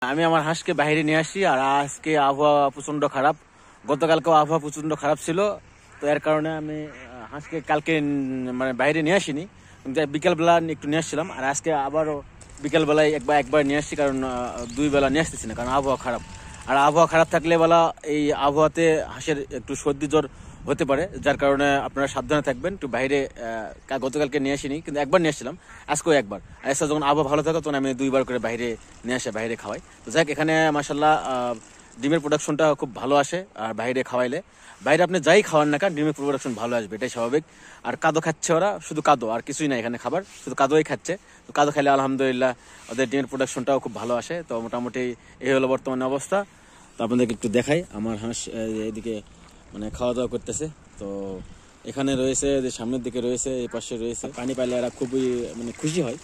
আমি আমার হাঁসকে বাইরে নিয়ে আসি, আর আজকে আবহাওয়া প্রচন্ড খারাপ। গতকালকেও আবহাওয়া প্রচন্ড খারাপ ছিল, তো এর কারণে আমি হাঁসকে কালকে মানে বাইরে নিয়ে আসিনি, কিন্তু বিকেলবেলা একটু নিয়ে আসছিলাম। আর আজকে আবারও বিকেলবেলায় একবার নিয়ে আসছি, কারণ দুই বেলা নিয়ে আসতেছি না, কারণ আবহাওয়া খারাপ। আর আবহাওয়া খারাপ থাকলে বেলা এই আবহাওয়াতে হাঁসের একটু সর্দি জ্বর হতে পারে, যার কারণে আপনারা সাবধানে থাকবেন। একটু বাইরে গতকালকে নিয়ে আসিনি, কিন্তু একবার নিয়ে আসছিলাম, আজকেও একবার। আর এছাড়া যখন আবহাওয়া ভালো থাকে তখন আমি দুইবার করে বাইরে নিয়ে আসে বাইরে খাওয়াই। তো যাক, এখানে মাসাল্লাহ ডিমের প্রোডাকশনটা খুব ভালো আসে। আর বাইরে খাওয়াইলে, বাইরে আপনি যাই খাওয়ান না কেন, ডিমের প্রোডাকশন ভালো আসবে, এটাই স্বাভাবিক। আর কাদো খাচ্ছে ওরা, শুধু কাদো, আর কিছুই না এখানে খাবার, শুধু কাদোই খাচ্ছে। তো কাদো খেলে আলহামদুলিল্লাহ ওদের ডিমের প্রোডাকশনটাও খুব ভালো আসে। তো মোটামুটি এই হলো বর্তমানে অবস্থা। তো আপনাদেরকে একটু দেখাই, আমার হাঁস এদিকে মানে খাওয়া দাওয়া করতেছে। তো এখানে রয়েছে, যে সামনের দিকে রয়েছে, এই পাশে রয়েছে। পানি পাইলে এরা খুবই মানে খুশি হয়।